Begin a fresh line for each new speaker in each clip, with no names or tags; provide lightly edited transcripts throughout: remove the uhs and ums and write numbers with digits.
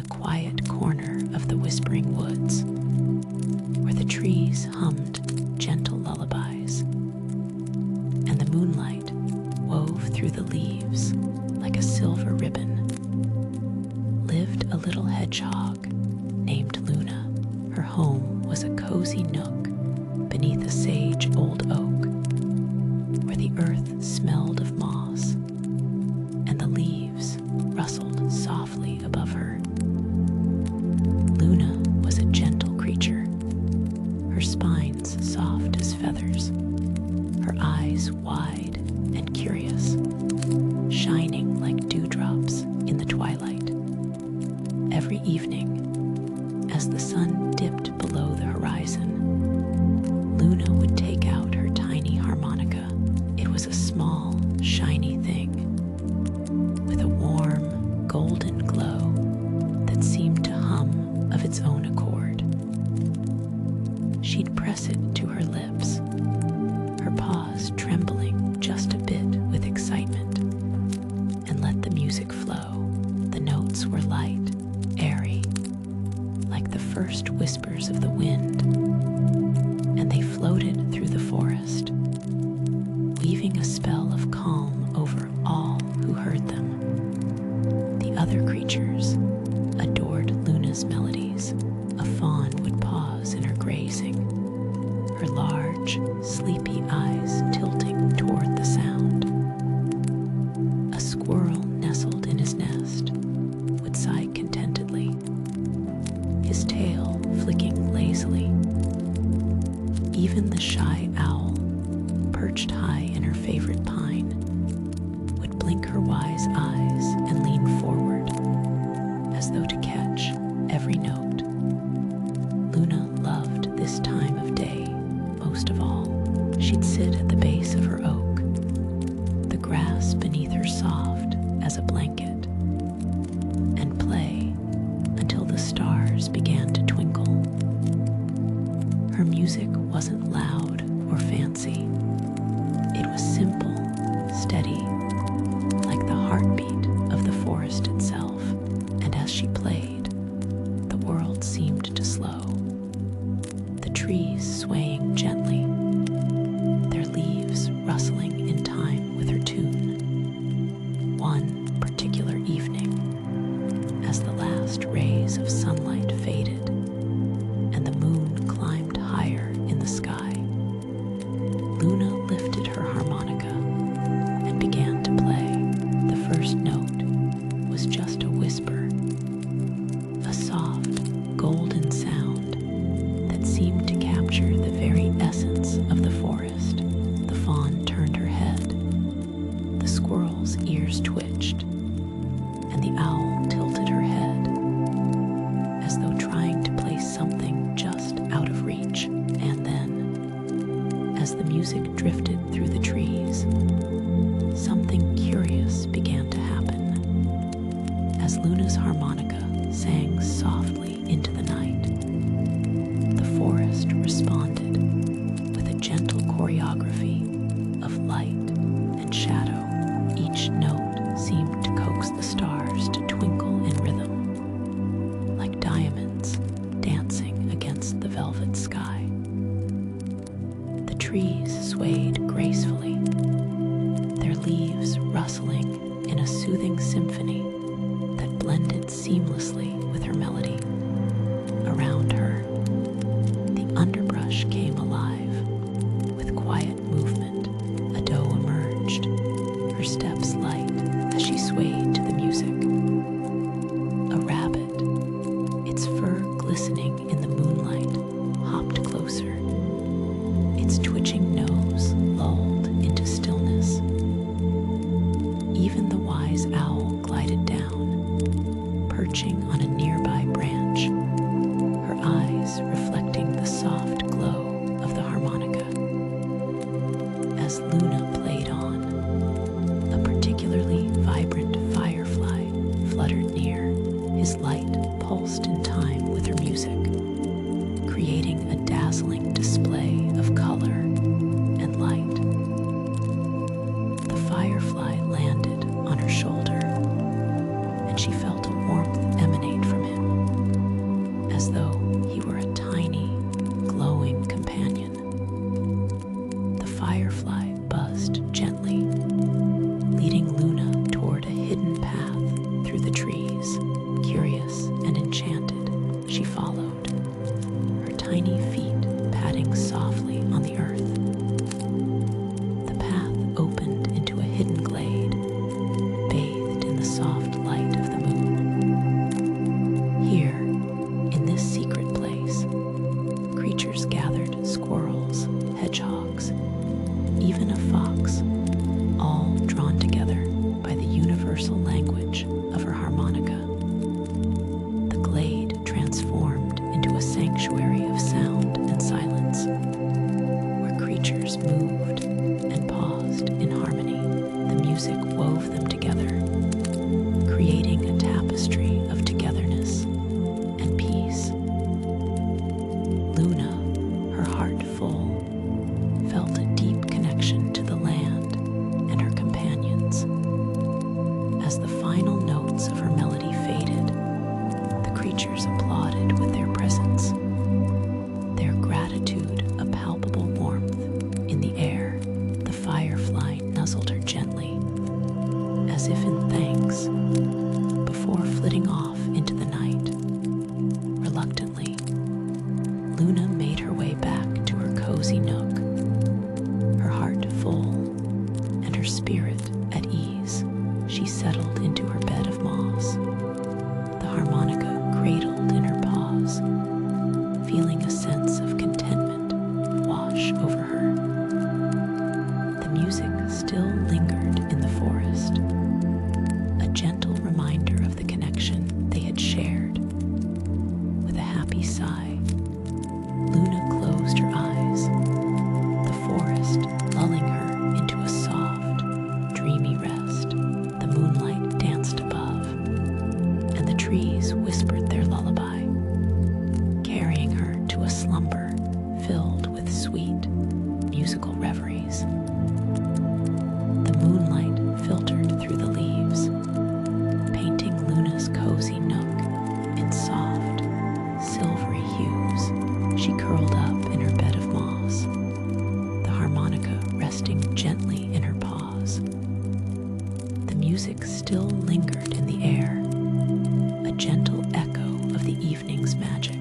quiet corner of the whispering woods, where the trees hummed gentle lullabies, and the moonlight wove through the leaves like a silver ribbon, lived a little hedgehog named Luna. Her home was a cozy nook beneath a sage old oak, where the earth smelled of moss and the leaves rustled softly above her. Luna was a gentle creature, her spines soft as feathers, her eyes wide and curious, shining like dewdrops in the twilight. Every evening, as the sun dipped below the horizon, Luna would take out her tiny harmonica. It was a small, shiny thing with a warm, golden glow that seemed to hum of its own accord. She'd press it to her lips, her paws trembling just a bit with excitement, and let the music flow. The notes were light, airy, like the first whispers of the wind, and they floated through the forest, weaving a spell of calm over all who heard them. The other creatures adored Luna's melodies. A fawn would pause in her grazing, her large, sleepy eyes tilting toward the sound. A squirrel nestled in his nest would sigh contentedly, his tail flicking lazily. Even the shy owl, perched high in her favorite pine, would blink her wise eyes and lean forward, as though to catch every note. Luna loved this time of day most of all. She'd sit at the base of her oak, the grass beneath her soft as a blanket, and play until the stars began to twinkle. Her music wasn't loud or fancy. It was simple, steady, like the heartbeat of the forest itself. And as she played, the world seemed to slow, the trees swaying gently, their leaves rustling in time with her tune. One particular evening, as the last rays of sunlight faded and the moon climbed higher in the sky, Luna lifted her harmonica and began to play. The first note was just a whisper, a soft, golden sound that seemed to capture the very essence of the forest. The fawn turned her head, the squirrel's ears twitched, and the owl tilted her head, as though trying to place something just out of reach. And then, as the music drifted through the trees, something curious began to happen. As Luna's harmonica sang softly into the night, the forest responded with a gentle choreography of light and shadow. Each note seemed to coax the stars to twinkle in rhythm, like diamonds dancing against the velvet sky. The trees swayed gracefully, their leaves rustling in a soothing symphony that blended seamlessly with her melody. Around her, the underbrush came alive. With quiet movement, a doe emerged, her steps light as she swayed to the music. A rabbit, its fur glistening in the moonlight, hopped closer, its twitching nose lulled into stillness. Even the wise owl glided down, perching on a nearby branch, her eyes reflecting the soft glow of the harmonica. As Luna played on, a particularly vibrant firefly fluttered near, his light pulsed in time with her music, creating a dazzling display of color and light. The firefly landed on her shoulder, and she felt a warmth emanate from him. Curious and enchanted, she followed, her tiny feet patting softly on the earth. The path opened into a hidden glade, bathed in the soft light of the moon. Here, in this secret place, creatures gathered: squirrels, hedgehogs, even a fox, all drawn together by the universal language of her harmonica. The glade transformed into a sanctuary of sound and silence, where creatures moved and paused in harmony. The music wove them together, creating a tapestry of togetherness and peace. Luna, her heart full, felt a deep connection to the land and her companions. As the final notes of her melody faded, the creatures applauded with their presence, their gratitude a palpable warmth in the air. The firefly nuzzled her gently, as if in thanks, before flitting off into the night. Reluctantly, Luna made her way back to her cozy nook, her heart full and her spirit at ease. She settled into her bed of moss, the harmonica cradled in her paws, feeling a sense of contentment wash over her. The music still lingered in the forest, a gentle reminder of the connection they had shared. With a happy sigh, Luna closed her eyes, the forest lulling her into a soft, dreamy rest. The moonlight danced above, and the trees whispered their lullaby, carrying her to a slumber filled with sweet, musical reveries. The moonlight filtered through the leaves, painting Luna's cozy nook in soft, silvery hues. She curled up in her bed of moss, the harmonica resting gently in her paws. The music still lingered in the air, a gentle echo of the evening's magic.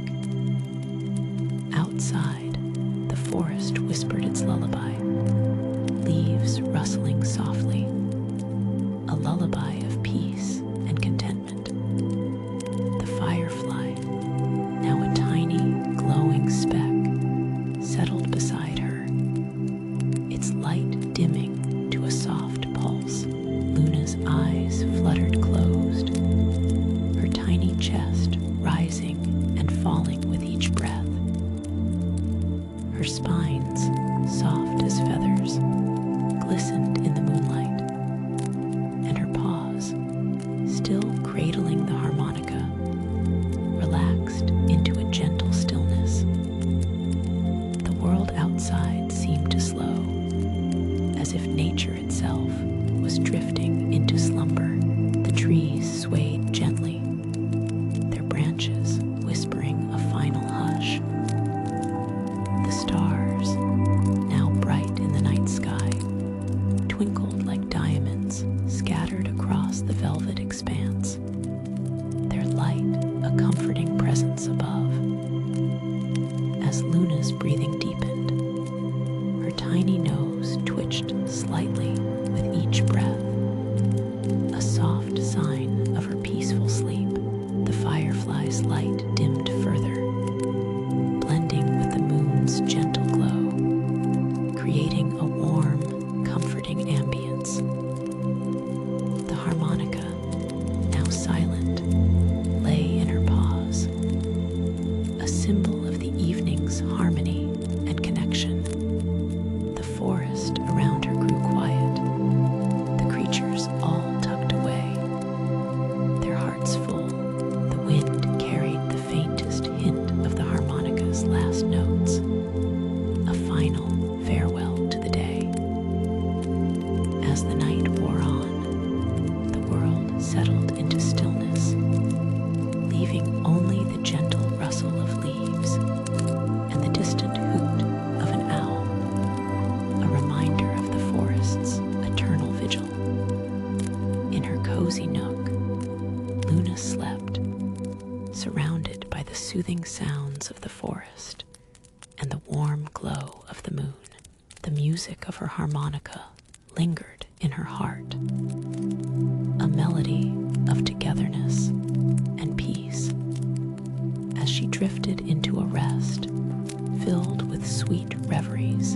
Outside, the forest whispered its lullaby, leaves rustling softly, a lullaby of peace and contentment. The firefly, now a tiny, glowing speck, settled beside her, its light dimming to a soft pulse. Luna's eyes fluttered closed, her tiny chest rising and falling with each breath. Her spines, soft as feathers, glistened in the moonlight, and her paws, still cradling the harmonica, relaxed into a gentle stillness. The world outside seemed to slow, as if nature itself was drifting into slumber. The trees swayed gently, their branches whispering a final hush. The stars, now bright in the night sky, twinkled like diamonds scattered across the velvet expanse, their light a comforting presence above. As Luna's breathing deepened, her tiny nose twitched slightly with each breath, a soft sign of her peaceful sleep. The firefly's light dimmed further, blending with the moon's gentle glow, creating a warm, comforting ambience. The harmonica, now silent, lay in her paws, a symbol of the evening's harmony and connection. The forest around her grew quiet, the creatures all tucked away, their hearts full. The wind carried the faint the soothing sounds of the forest and the warm glow of the moon. The music of her harmonica lingered in her heart, a melody of togetherness and peace. As she drifted into a rest filled with sweet reveries